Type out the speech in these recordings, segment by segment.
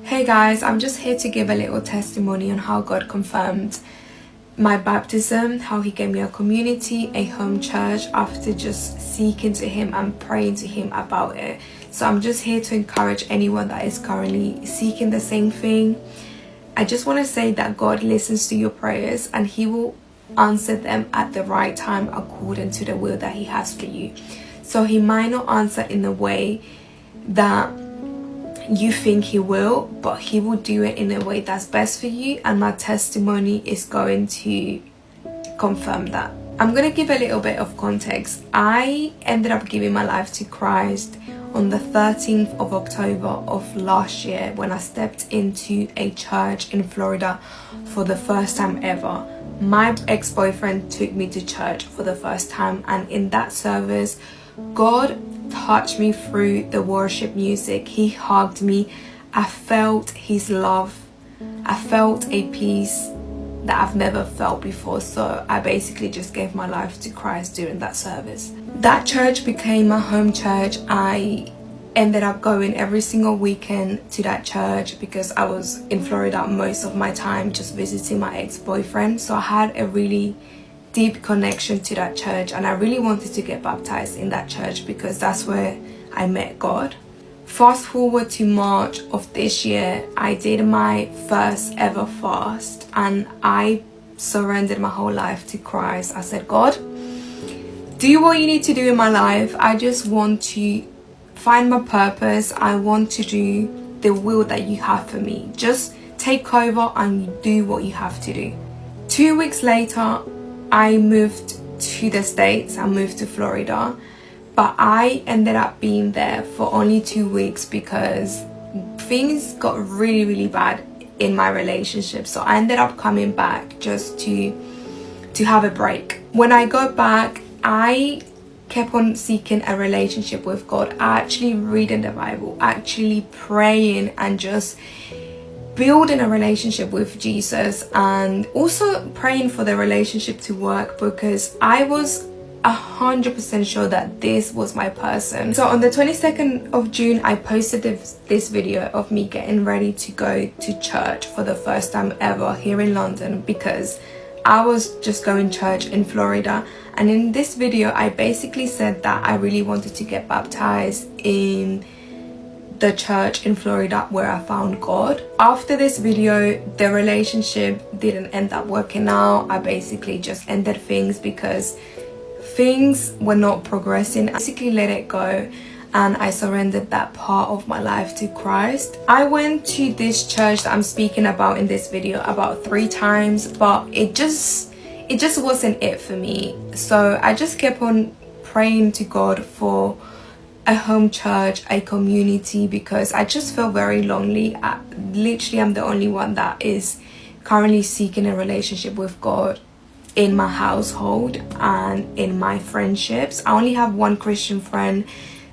Hey guys, I'm just here to give a little testimony on how God confirmed my baptism, how he gave me a community, a home church after just seeking to him and praying to him about it. So I'm just here to encourage anyone that is currently seeking the same thing. I just want to say that God listens to your prayers and he will answer them at the right time according to the will that he has for you. So he might not answer in a way that you think he will, but he will do it in a way that's best for you, and my testimony is going to confirm that. I'm going to give a little bit of context. I ended up giving my life to Christ on the 13th of October of last year when I stepped into a church in Florida for the first time ever. My ex-boyfriend took me to church for the first time, and in that service God touched me through the worship music. He hugged me. I felt his love. I felt a peace that I've never felt before. So I basically just gave my life to Christ during that service. That church became my home church. I ended up going every single weekend to that church because I was in Florida most of my time just visiting my ex-boyfriend. So I had a really deep connection to that church, and I really wanted to get baptized in that church because that's where I met God. Fast forward to March of this year, I did my first ever fast and I surrendered my whole life to Christ. I said, God, do what you need to do in my life. I just want to find my purpose. I want to do the will that you have for me. Just take over and do what you have to do. 2 weeks later, I moved to the States. I moved to Florida, but I ended up being there for only 2 weeks because things got really bad in my relationship. So I ended up coming back just to have a break. When I got back, I kept on seeking a relationship with God, actually reading the Bible, actually praying and just building a relationship with Jesus, and also praying for the relationship to work because I was 100% sure that this was my person. So on the 22nd of June, I posted this video of me getting ready to go to church for the first time ever here in London because I was just going to church in Florida. And in this video, I basically said that I really wanted to get baptized in the church in Florida where I found God. After this video, the relationship didn't end up working out. I basically just ended things because things were not progressing. I basically let it go and I surrendered that part of my life to Christ. I went to this church that I'm speaking about in this video about 3 times, but it just wasn't it for me. So I just kept on praying to God for a home church, a community, because I just felt very lonely. Literally, I'm the only one that is currently seeking a relationship with God in my household and in my friendships. I only have one Christian friend,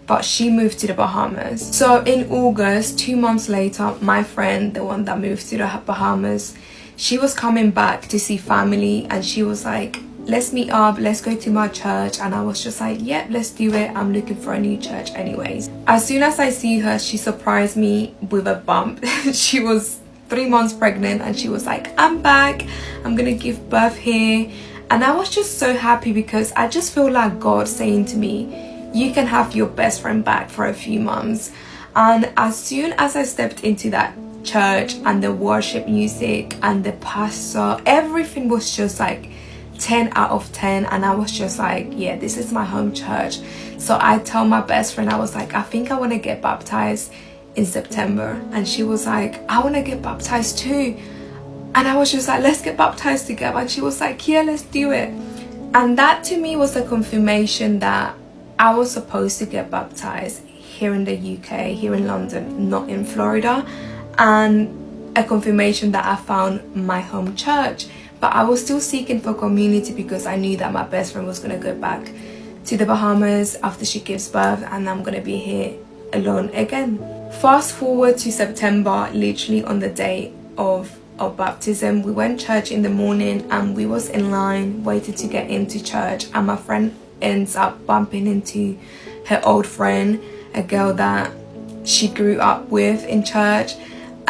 but she moved to the Bahamas. So in August, 2 months later, my friend, the one that moved to the Bahamas, she was coming back to see family and she was like, let's meet up, let's go to my church. And I was just like, yep, let's do it. I'm looking for a new church anyways. As soon as I see her, she surprised me with a bump. She was 3 months pregnant and she was like, I'm back, I'm gonna give birth here. And I was just so happy because I just feel like God saying to me, you can have your best friend back for a few months. And as soon as I stepped into that church and the worship music and the pastor, everything was just like 10 out of 10, and I was just like, yeah, this is my home church. So I tell my best friend, I was like, I think I want to get baptized in September. And she was like, I want to get baptized too. And I was just like, let's get baptized together. And she was like, yeah, let's do it. And that to me was a confirmation that I was supposed to get baptized here in the UK, here in London, not in Florida, and a confirmation that I found my home church. But I was still seeking for community because I knew that my best friend was going to go back to the Bahamas after she gives birth and I'm going to be here alone again. Fast forward to September, literally on the day of baptism, we went to church in the morning and we was in line waiting to get into church, and my friend ends up bumping into her old friend, a girl that she grew up with in church,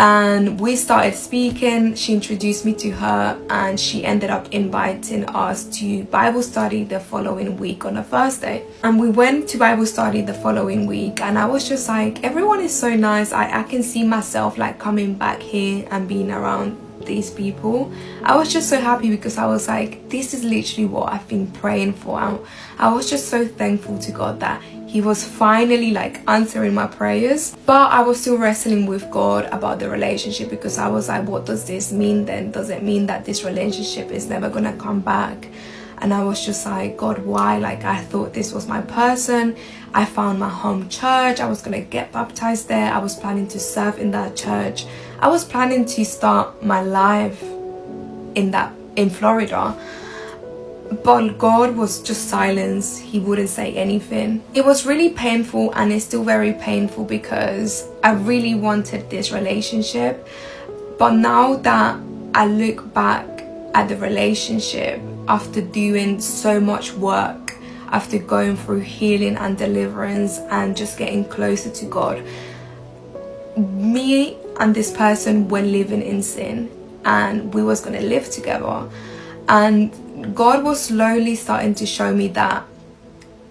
and we started speaking. She introduced me to her, and she ended up inviting us to Bible study the following week on a Thursday. And we went to Bible study the following week, and I was just like, everyone is so nice. I can see myself like coming back here and being around these people. I was just so happy because I was like, this is literally what I've been praying for. I was just so thankful to God that he was finally like answering my prayers. But I was still wrestling with God about the relationship, because I was like, what does this mean then? Does it mean that this relationship is never gonna come back? And I was just like, God, why? Like, I thought this was my person. I found my home church. I was gonna get baptized there. I was planning to serve in that church. I was planning to start my life in Florida. But God was just silent. He wouldn't say anything. It was really painful, and it's still very painful because I really wanted this relationship. But now that I look back at the relationship, after doing so much work, after going through healing and deliverance and just getting closer to God, me and this person were living in sin, and we was going to live together. And God was slowly starting to show me that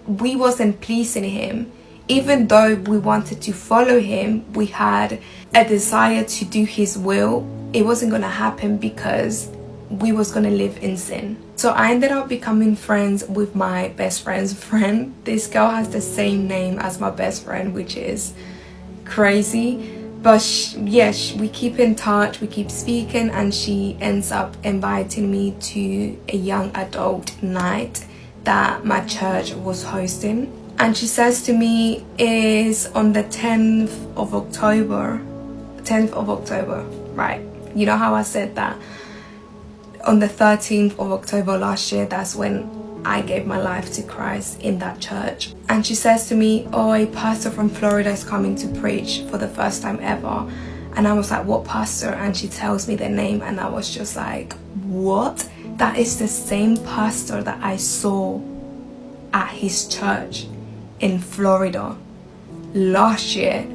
we wasn't pleasing him. Even though we wanted to follow him, we had a desire to do his will, it wasn't going to happen because we was going to live in sin. So I ended up becoming friends with my best friend's friend. This girl has the same name as my best friend, which is crazy. But yes, we keep in touch, we keep speaking, and she ends up inviting me to a young adult night that my church was hosting. And she says to me, is on the 10th of October, right? You know how I said that on the 13th of October last year, that's when I gave my life to Christ in that church. And she says to me, oh, a pastor from Florida is coming to preach for the first time ever. And I was like, what pastor? And she tells me their name, and I was just like, what? That is the same pastor that I saw at his church in Florida last year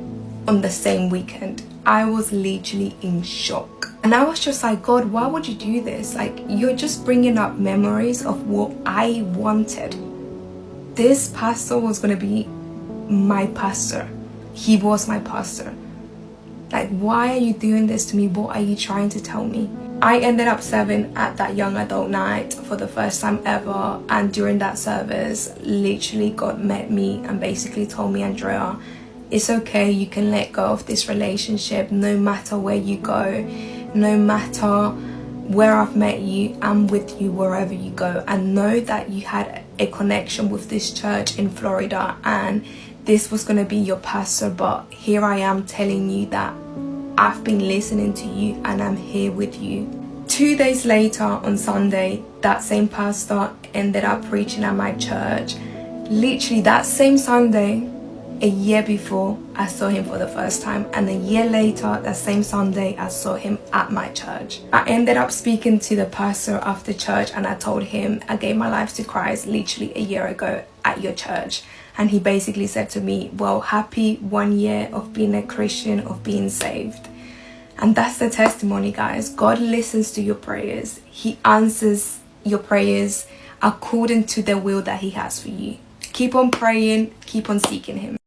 on the same weekend. I was literally in shock. And I was just like, God, why would you do this? Like, you're just bringing up memories of what I wanted. This pastor was going to be my pastor. He was my pastor. Like, why are you doing this to me? What are you trying to tell me? I ended up serving at that young adult night for the first time ever. And during that service, literally God met me and basically told me, Andrea, it's okay, you can let go of this relationship no matter where you go. No matter where I've met you, I'm with you wherever you go. And know that you had a connection with this church in Florida, and this was going to be your pastor. But here I am telling you that I've been listening to you and I'm here with you. 2 days later, on Sunday, that same pastor ended up preaching at my church. Literally that same Sunday, a year before, I saw him for the first time, and a year later, that same Sunday, I saw him at my church. I ended up speaking to the pastor after church, and I told him I gave my life to Christ literally a year ago at your church. And he basically said to me, well, happy 1 year of being a Christian, of being saved. And that's the testimony, guys. God listens to your prayers. He answers your prayers according to the will that he has for you. Keep on praying, keep on seeking him.